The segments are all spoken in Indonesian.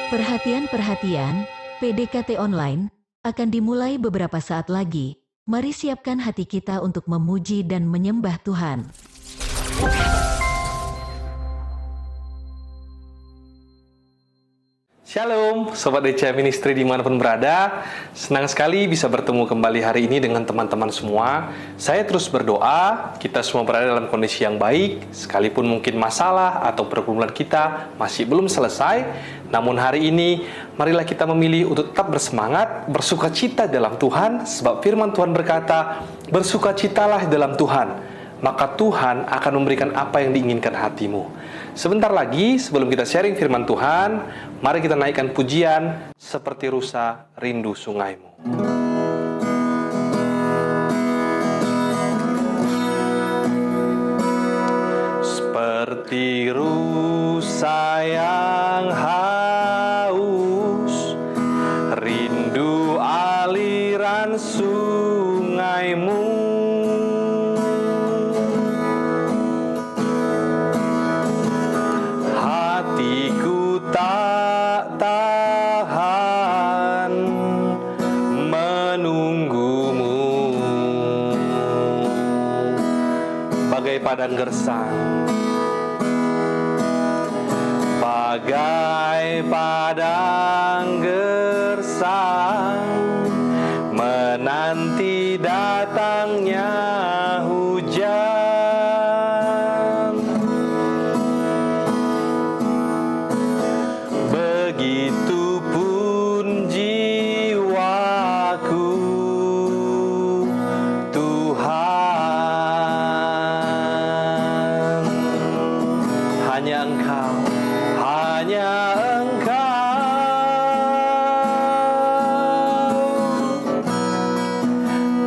Perhatian, PDKT online akan dimulai beberapa saat lagi. Mari siapkan hati kita untuk memuji dan menyembah Tuhan. Shalom, Sobat DCA Ministry dimanapun berada. Senang sekali bisa bertemu kembali hari ini dengan teman-teman semua. Saya terus berdoa, kita semua berada dalam kondisi yang baik, sekalipun mungkin masalah atau pergumulan kita masih belum selesai. Namun hari ini, marilah kita memilih untuk tetap bersemangat, bersukacita dalam Tuhan, sebab firman Tuhan berkata, bersukacitalah dalam Tuhan, maka Tuhan akan memberikan apa yang diinginkan hatimu. Sebentar lagi, sebelum kita sharing firman Tuhan, mari kita naikkan pujian seperti rusa rindu sungaimu. Seperti rusa yang haus, rindu aliran sungaimu. Hatiku tak tahan menunggumu, bagai padang gersang, bagai padang gersang, menanti datangnya hujan. Begitupun jiwaku, Tuhan, hanya Engkau, hanya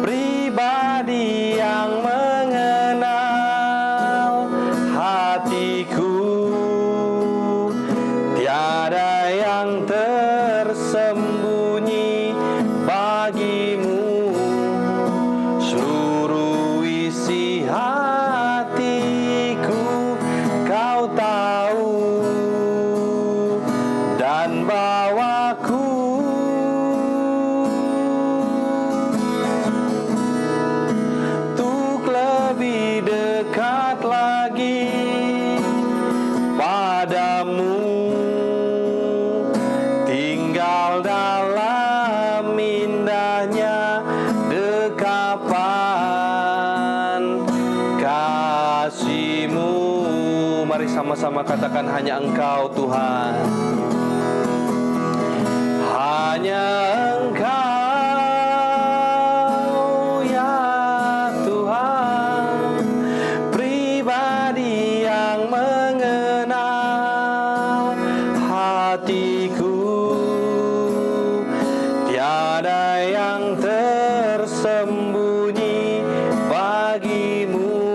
pribadi yang mengenal hatiku. Tiada yang tersembunyi bagimu, seluruh isi hatiku Kau tahu, dan bawaku untuk lebih dekat lagi padamu, tinggal dalam indahnya dekapan kasih-Mu. Mari sama-sama katakan, hanya Engkau Tuhan, hanya Engkau ya Tuhan, pribadi yang mengenal hatiku. Tiada yang tersembunyi bagimu,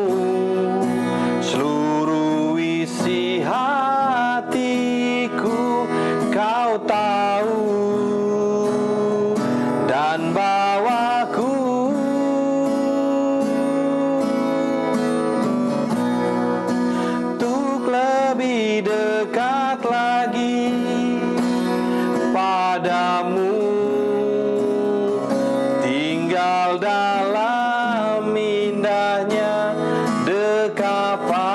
seluruh isi hatiku Kau tahu, dan bawaku untuk lebih dekat lagi padamu, tinggal dalam indahnya dekapan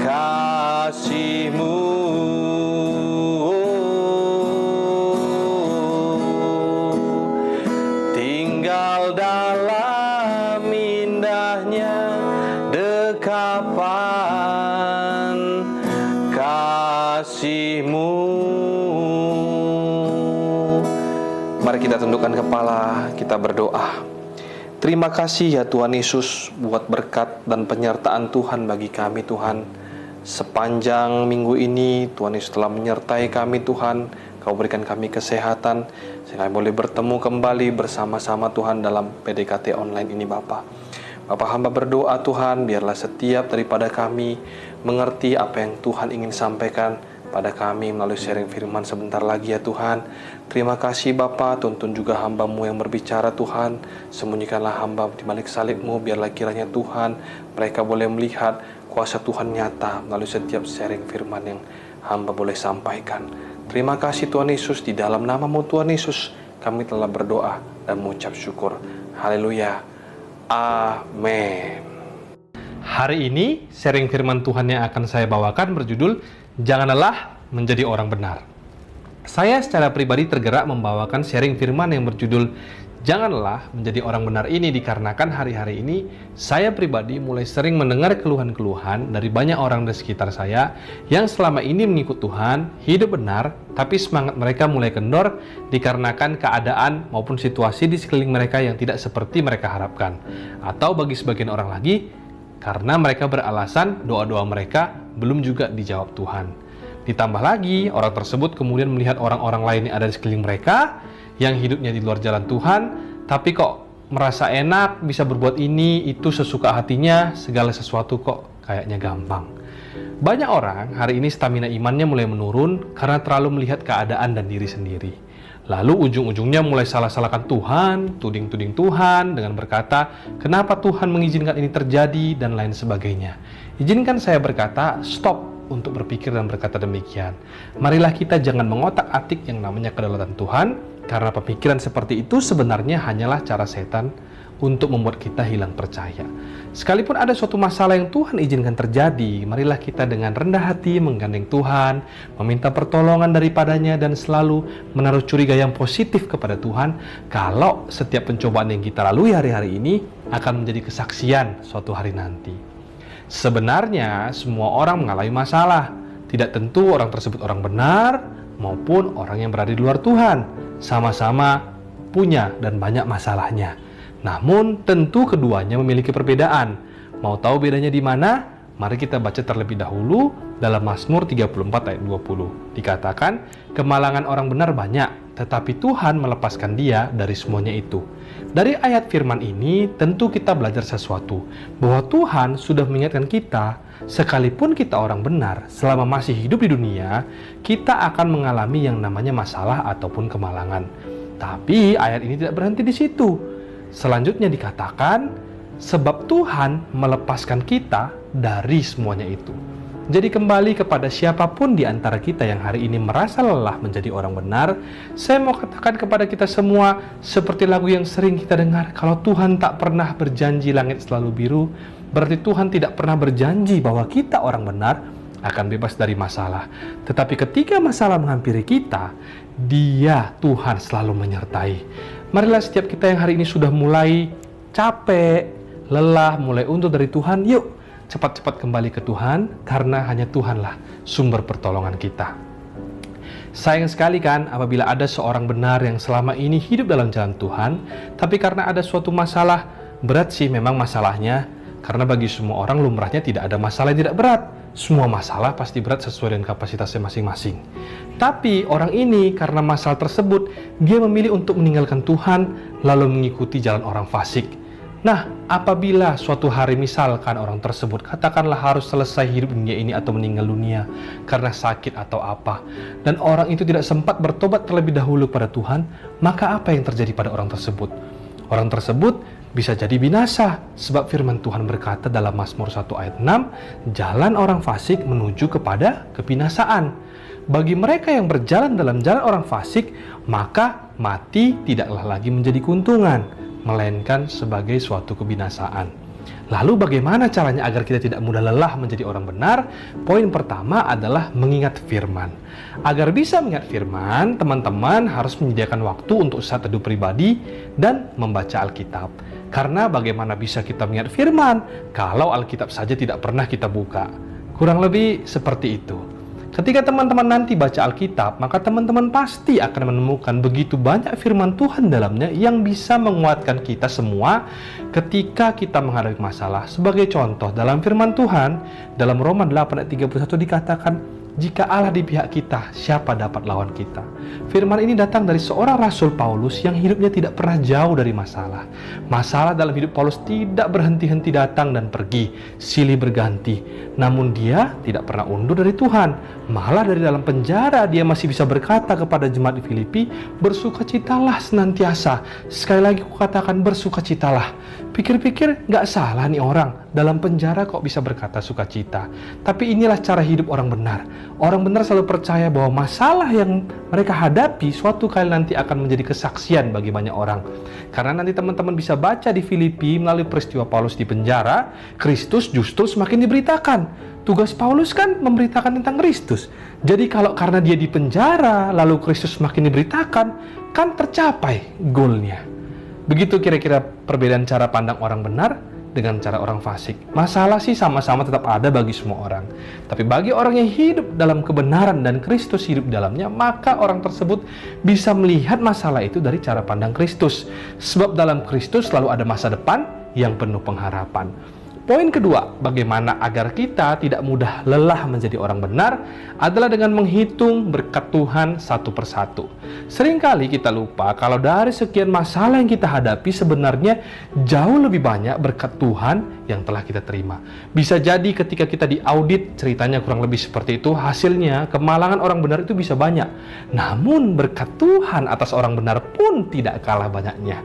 kasih-Mu. Tinggal dalam indahnya dekapan kasih-Mu. Mari kita tundukkan kepala, kita berdoa. Terima kasih ya Tuhan Yesus buat berkat dan penyertaan Tuhan bagi kami Tuhan. Sepanjang minggu ini Tuhan Yesus telah menyertai kami Tuhan. Kau berikan kami kesehatan sehingga kami boleh bertemu kembali bersama-sama Tuhan dalam PDKT online ini Bapa. Bapa, hamba berdoa Tuhan, biarlah setiap daripada kami mengerti apa yang Tuhan ingin sampaikan pada kami melalui sharing firman sebentar lagi ya Tuhan. Terima kasih Bapa, tuntun juga hamba-Mu yang berbicara Tuhan. Sembunyikanlah hamba di balik salib-Mu, biarlah kiranya Tuhan mereka boleh melihat kuasa Tuhan nyata melalui setiap sharing firman yang hamba boleh sampaikan. Terima kasih Tuhan Yesus, di dalam nama-Mu Tuhan Yesus kami telah berdoa dan mengucap syukur. Haleluya. Amin. Hari ini sharing firman Tuhan yang akan saya bawakan berjudul Jangan lelah menjadi orang benar. Saya secara pribadi tergerak membawakan sharing firman yang berjudul Jangan lelah menjadi orang benar ini dikarenakan hari-hari ini saya pribadi mulai sering mendengar keluhan-keluhan dari banyak orang di sekitar saya yang selama ini mengikut Tuhan, hidup benar, tapi semangat mereka mulai kendor dikarenakan keadaan maupun situasi di sekeliling mereka yang tidak seperti mereka harapkan. Atau bagi sebagian orang lagi, karena mereka beralasan doa-doa mereka belum juga dijawab Tuhan. Ditambah lagi, orang tersebut kemudian melihat orang-orang lain yang ada di sekeliling mereka yang hidupnya di luar jalan Tuhan, tapi kok merasa enak, bisa berbuat ini, itu sesuka hatinya, segala sesuatu kok kayaknya gampang. Banyak orang hari ini stamina imannya mulai menurun karena terlalu melihat keadaan dan diri sendiri. Lalu ujung-ujungnya mulai salah-salahkan Tuhan, tuding-tuding Tuhan dengan berkata, kenapa Tuhan mengizinkan ini terjadi, dan lain sebagainya. Izinkan saya berkata, stop untuk berpikir dan berkata demikian. Marilah kita jangan mengotak-atik yang namanya kedaulatan Tuhan, karena pemikiran seperti itu sebenarnya hanyalah cara setan untuk membuat kita hilang percaya. Sekalipun ada suatu masalah yang Tuhan izinkan terjadi, marilah kita dengan rendah hati menggandeng Tuhan, meminta pertolongan daripadanya, dan selalu menaruh curiga yang positif kepada Tuhan, kalau setiap pencobaan yang kita lalui hari-hari ini akan menjadi kesaksian suatu hari nanti. Sebenarnya semua orang mengalami masalah. Tidak tentu orang tersebut orang benar maupun orang yang berada di luar Tuhan. Sama-sama punya dan banyak masalahnya. Namun tentu keduanya memiliki perbedaan. Mau tahu bedanya di mana? Mari kita baca terlebih dahulu dalam Mazmur 34 ayat 20. Dikatakan, kemalangan orang benar banyak, tetapi Tuhan melepaskan dia dari semuanya itu. Dari ayat firman ini tentu kita belajar sesuatu, bahwa Tuhan sudah mengingatkan kita, sekalipun kita orang benar, selama masih hidup di dunia, kita akan mengalami yang namanya masalah ataupun kemalangan. Tapi ayat ini tidak berhenti di situ. Selanjutnya dikatakan, sebab Tuhan melepaskan kita dari semuanya itu. Jadi kembali kepada siapapun di antara kita yang hari ini merasa lelah menjadi orang benar, saya mau katakan kepada kita semua, seperti lagu yang sering kita dengar, kalau Tuhan tak pernah berjanji langit selalu biru, berarti Tuhan tidak pernah berjanji bahwa kita orang benar akan bebas dari masalah. Tetapi ketika masalah menghampiri kita, Dia, Tuhan, selalu menyertai. Marilah setiap kita yang hari ini sudah mulai capek, lelah, mulai undur dari Tuhan, yuk cepat-cepat kembali ke Tuhan, karena hanya Tuhanlah sumber pertolongan kita. Sayang sekali kan apabila ada seorang benar yang selama ini hidup dalam jalan Tuhan, tapi karena ada suatu masalah, berat sih memang masalahnya, karena bagi semua orang lumrahnya tidak ada masalah yang tidak berat. Semua masalah pasti berat sesuai dengan kapasitasnya masing-masing. Tapi orang ini karena masalah tersebut, dia memilih untuk meninggalkan Tuhan, lalu mengikuti jalan orang fasik. Nah, apabila suatu hari misalkan orang tersebut katakanlah harus selesai hidup dunia ini atau meninggal dunia karena sakit atau apa, dan orang itu tidak sempat bertobat terlebih dahulu pada Tuhan, maka apa yang terjadi pada orang tersebut? Orang tersebut bisa jadi binasa, sebab firman Tuhan berkata dalam Mazmur 1 ayat 6, jalan orang fasik menuju kepada kebinasaan. Bagi mereka yang berjalan dalam jalan orang fasik, maka mati tidaklah lagi menjadi keuntungan, melainkan sebagai suatu kebinasaan. Lalu bagaimana caranya agar kita tidak mudah lelah menjadi orang benar? Poin pertama adalah mengingat firman. Agar bisa mengingat firman, teman-teman harus menyediakan waktu untuk saat teduh pribadi dan membaca Alkitab. Karena bagaimana bisa kita mengingat firman kalau Alkitab saja tidak pernah kita buka? Kurang lebih seperti itu. Ketika teman-teman nanti baca Alkitab, maka teman-teman pasti akan menemukan begitu banyak firman Tuhan dalamnya yang bisa menguatkan kita semua ketika kita menghadapi masalah. Sebagai contoh, dalam firman Tuhan, dalam Roma 8 ayat 31 dikatakan, jika Allah di pihak kita, siapa dapat lawan kita? Firman ini datang dari seorang Rasul Paulus yang hidupnya tidak pernah jauh dari masalah. Masalah dalam hidup Paulus tidak berhenti-henti datang dan pergi, silih berganti. Namun dia tidak pernah undur dari Tuhan. Malah dari dalam penjara dia masih bisa berkata kepada jemaat di Filipi, bersukacitalah senantiasa. Sekali lagi aku katakan bersukacitalah. Pikir-pikir gak salah nih orang, dalam penjara kok bisa berkata sukacita. Tapi inilah cara hidup orang benar. Orang benar selalu percaya bahwa masalah yang mereka hadapi suatu kali nanti akan menjadi kesaksian bagi banyak orang. Karena nanti teman-teman bisa baca di Filipi melalui peristiwa Paulus di penjara, Kristus justru semakin diberitakan. Tugas Paulus kan memberitakan tentang Kristus. Jadi kalau karena dia di penjara, lalu Kristus semakin diberitakan, kan tercapai goalnya. Begitu kira-kira perbedaan cara pandang orang benar dengan cara orang fasik. Masalah sih sama-sama tetap ada bagi semua orang. Tapi bagi orang yang hidup dalam kebenaran dan Kristus hidup dalamnya, maka orang tersebut bisa melihat masalah itu dari cara pandang Kristus. Sebab dalam Kristus selalu ada masa depan yang penuh pengharapan. Poin kedua, bagaimana agar kita tidak mudah lelah menjadi orang benar adalah dengan menghitung berkat Tuhan satu persatu. Seringkali kita lupa kalau dari sekian masalah yang kita hadapi sebenarnya jauh lebih banyak berkat Tuhan yang telah kita terima. Bisa jadi ketika kita diaudit ceritanya kurang lebih seperti itu, hasilnya kemalangan orang benar itu bisa banyak. Namun berkat Tuhan atas orang benar pun tidak kalah banyaknya.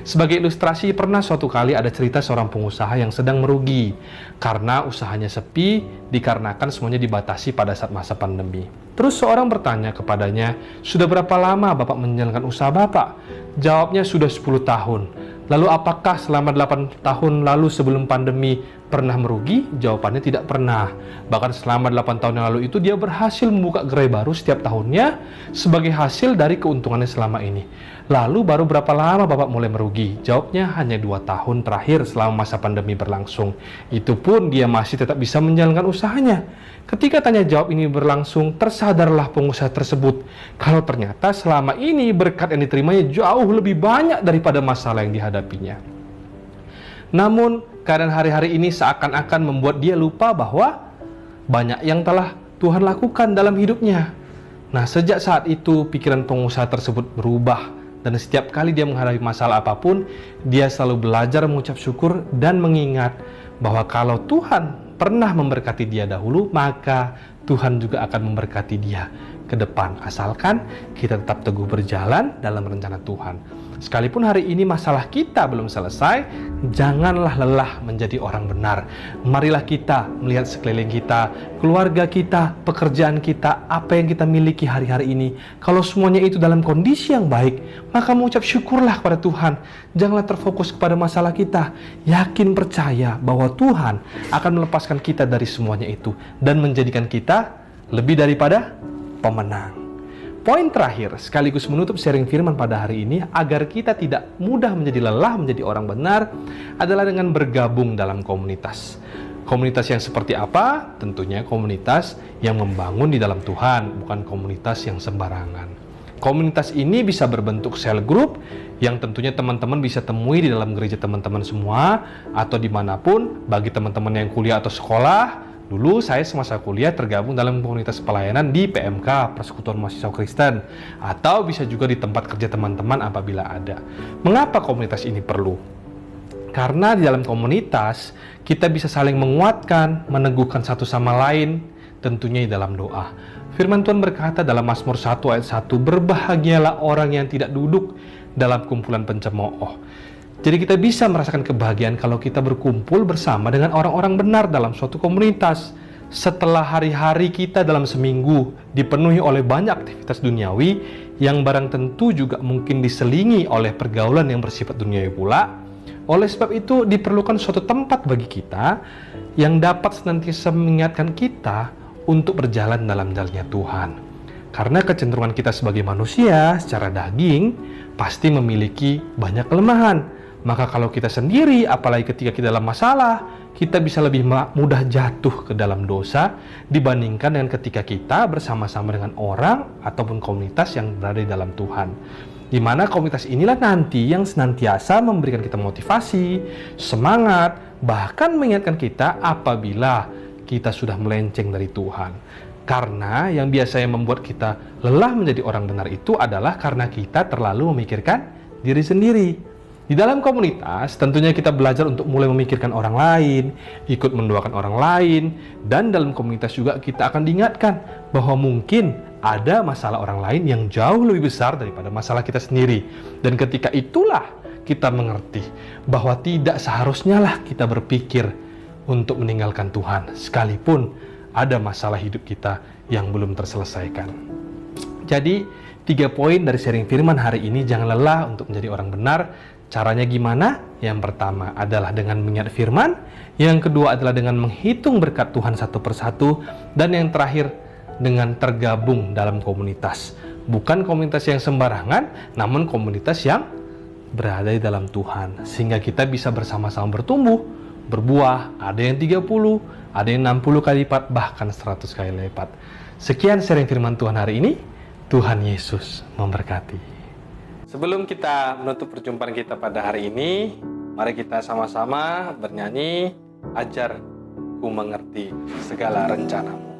Sebagai ilustrasi, pernah suatu kali ada cerita seorang pengusaha yang sedang merugi karena usahanya sepi dikarenakan semuanya dibatasi pada saat masa pandemi. Terus seorang bertanya kepadanya, "Sudah berapa lama Bapak menjalankan usaha Bapak?" Jawabnya, "Sudah 10 tahun. Lalu apakah selama 8 tahun lalu sebelum pandemi pernah merugi?" Jawabannya tidak pernah. Bahkan selama 8 tahun yang lalu itu dia berhasil membuka gerai baru setiap tahunnya sebagai hasil dari keuntungannya selama ini. Lalu baru berapa lama Bapak mulai merugi? Jawabnya hanya 2 tahun terakhir selama masa pandemi berlangsung. Itu pun dia masih tetap bisa menjalankan usahanya. Ketika tanya jawab ini berlangsung, tersadarlah pengusaha tersebut kalau ternyata selama ini berkat yang diterimanya jauh lebih banyak daripada masalah yang dihadapinya. Namun, keadaan hari-hari ini seakan-akan membuat dia lupa bahwa banyak yang telah Tuhan lakukan dalam hidupnya. Nah, sejak saat itu pikiran pengusaha tersebut berubah. Dan setiap kali dia menghadapi masalah apapun, dia selalu belajar mengucap syukur dan mengingat bahwa kalau Tuhan pernah memberkati dia dahulu, maka Tuhan juga akan memberkati dia ke depan. Asalkan kita tetap teguh berjalan dalam rencana Tuhan. Sekalipun hari ini masalah kita belum selesai, janganlah lelah menjadi orang benar. Marilah kita melihat sekeliling kita, keluarga kita, pekerjaan kita, apa yang kita miliki hari-hari ini. Kalau semuanya itu dalam kondisi yang baik, maka mengucap syukurlah kepada Tuhan. Janganlah terfokus kepada masalah kita. Yakin percaya bahwa Tuhan akan melepaskan kita dari semuanya itu dan menjadikan kita lebih daripada pemenang. Poin terakhir, sekaligus menutup sharing firman pada hari ini, agar kita tidak mudah menjadi lelah menjadi orang benar, adalah dengan bergabung dalam komunitas. Komunitas yang seperti apa? Tentunya komunitas yang membangun di dalam Tuhan, bukan komunitas yang sembarangan. Komunitas ini bisa berbentuk cell group, yang tentunya teman-teman bisa temui di dalam gereja teman-teman semua, atau dimanapun. Bagi teman-teman yang kuliah atau sekolah, dulu saya semasa kuliah tergabung dalam komunitas pelayanan di PMK, Persekutuan Mahasiswa Kristen, atau bisa juga di tempat kerja teman-teman apabila ada. Mengapa komunitas ini perlu? Karena di dalam komunitas kita bisa saling menguatkan, meneguhkan satu sama lain, tentunya di dalam doa. Firman Tuhan berkata dalam Mazmur 1 ayat 1, "Berbahagialah orang yang tidak duduk dalam kumpulan pencemooh." Jadi kita bisa merasakan kebahagiaan kalau kita berkumpul bersama dengan orang-orang benar dalam suatu komunitas. Setelah hari-hari kita dalam seminggu dipenuhi oleh banyak aktivitas duniawi yang barang tentu juga mungkin diselingi oleh pergaulan yang bersifat duniawi pula. Oleh sebab itu diperlukan suatu tempat bagi kita yang dapat senantiasa mengingatkan kita untuk berjalan dalam jalannya Tuhan. Karena kecenderungan kita sebagai manusia secara daging pasti memiliki banyak kelemahan. Maka kalau kita sendiri, apalagi ketika kita dalam masalah, kita bisa lebih mudah jatuh ke dalam dosa dibandingkan dengan ketika kita bersama-sama dengan orang ataupun komunitas yang berada di dalam Tuhan. Di mana komunitas inilah nanti yang senantiasa memberikan kita motivasi, semangat, bahkan mengingatkan kita apabila kita sudah melenceng dari Tuhan. Karena yang biasanya membuat kita lelah menjadi orang benar itu adalah karena kita terlalu memikirkan diri sendiri. Di dalam komunitas, tentunya kita belajar untuk mulai memikirkan orang lain, ikut mendoakan orang lain, dan dalam komunitas juga kita akan diingatkan bahwa mungkin ada masalah orang lain yang jauh lebih besar daripada masalah kita sendiri. Dan ketika itulah kita mengerti bahwa tidak seharusnya lah kita berpikir untuk meninggalkan Tuhan, sekalipun ada masalah hidup kita yang belum terselesaikan. Jadi 3 poin dari sharing firman hari ini, jangan lelah untuk menjadi orang benar. Caranya gimana? Yang pertama adalah dengan mengingat firman, yang kedua adalah dengan menghitung berkat Tuhan satu persatu, dan yang terakhir dengan tergabung dalam komunitas. Bukan komunitas yang sembarangan, namun komunitas yang berada di dalam Tuhan, sehingga kita bisa bersama-sama bertumbuh, berbuah, ada yang 30, ada yang 60 kali lipat, bahkan 100 kali lipat. Sekian sharing firman Tuhan hari ini. Tuhan Yesus memberkati. Sebelum kita menutup perjumpaan kita pada hari ini, mari kita sama-sama bernyanyi, Ajar ku mengerti segala rencanamu.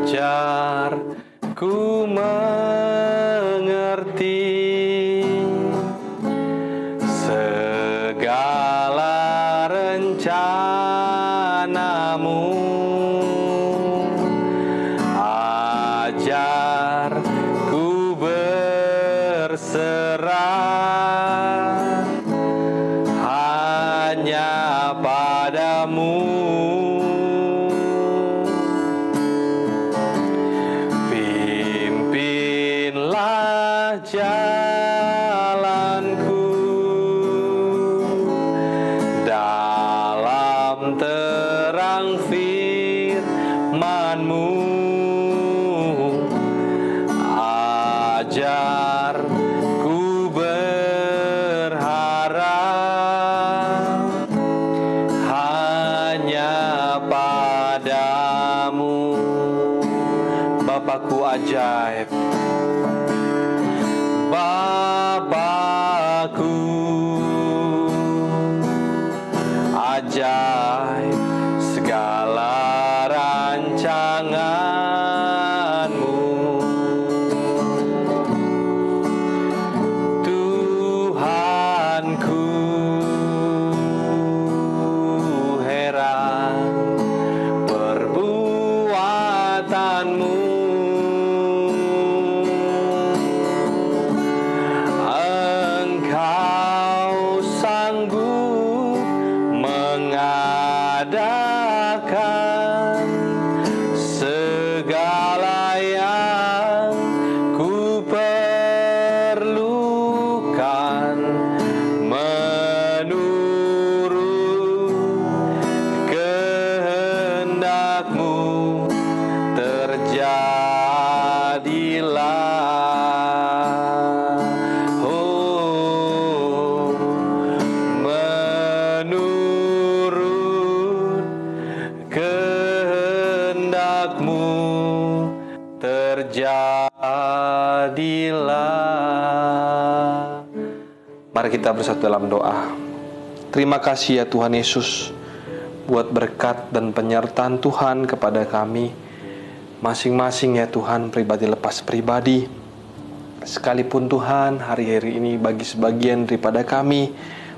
Ajar ku mengerti segala rencanamu, ajar ku berserah hanya padamu. Pimpinlah jalanku dalam terang firman-Mu, ajar ku berharap hanya padamu. Bapakku ajaib, Bapakku ajaib, segala rancangan-Mu, Tuhanku, heran perbuatan-Mu. Engkau sanggup mengadakan segala yang ku perlukan menurut kehendak-Mu, terjadilah. Oh, menurut kehendak-Mu, terjadilah. Mari kita bersatu dalam doa. Terima kasih ya Tuhan Yesus, buat berkat dan penyertaan Tuhan kepada kami masing-masing ya Tuhan, pribadi lepas pribadi. Sekalipun Tuhan, hari-hari ini bagi sebagian daripada kami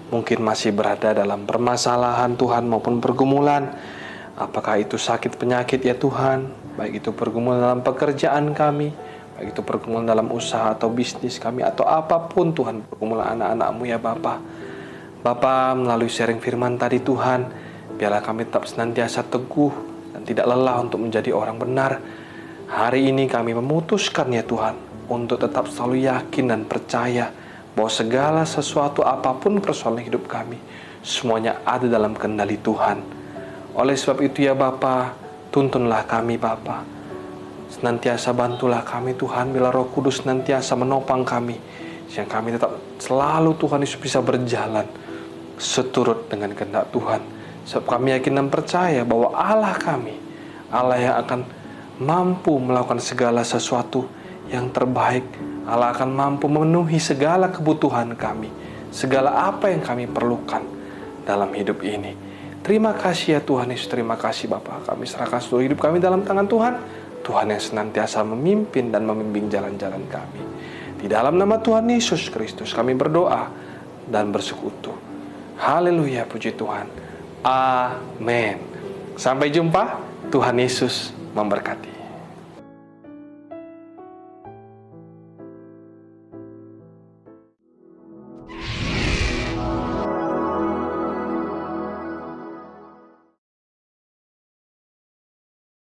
mungkin masih berada dalam permasalahan Tuhan maupun pergumulan, apakah itu sakit penyakit ya Tuhan, baik itu pergumulan dalam pekerjaan kami, baik itu pergumulan dalam usaha atau bisnis kami, atau apapun Tuhan, pergumulan anak-anak-Mu ya Bapa. Bapa, melalui sharing firman tadi Tuhan, biarlah kami tetap senantiasa teguh dan tidak lelah untuk menjadi orang benar. Hari ini kami memutuskan ya Tuhan, untuk tetap selalu yakin dan percaya bahwa segala sesuatu apapun persoalan hidup kami, semuanya ada dalam kendali Tuhan. Oleh sebab itu ya Bapa, tuntunlah kami Bapa, senantiasa bantulah kami Tuhan, bila Roh Kudus senantiasa menopang kami, sehingga kami tetap selalu Tuhan Yesus bisa berjalan seturut dengan kehendak Tuhan. Sebab kami yakin dan percaya bahwa Allah kami, Allah yang akan mampu melakukan segala sesuatu yang terbaik. Allah akan mampu memenuhi segala kebutuhan kami, segala apa yang kami perlukan dalam hidup ini. Terima kasih ya Tuhan Yesus, terima kasih Bapa. Kami serahkan seluruh hidup kami dalam tangan Tuhan. Tuhan yang senantiasa memimpin dan membimbing jalan-jalan kami. Di dalam nama Tuhan Yesus Kristus kami berdoa dan bersekutu. Haleluya, puji Tuhan. Amin. Sampai jumpa. Tuhan Yesus memberkati.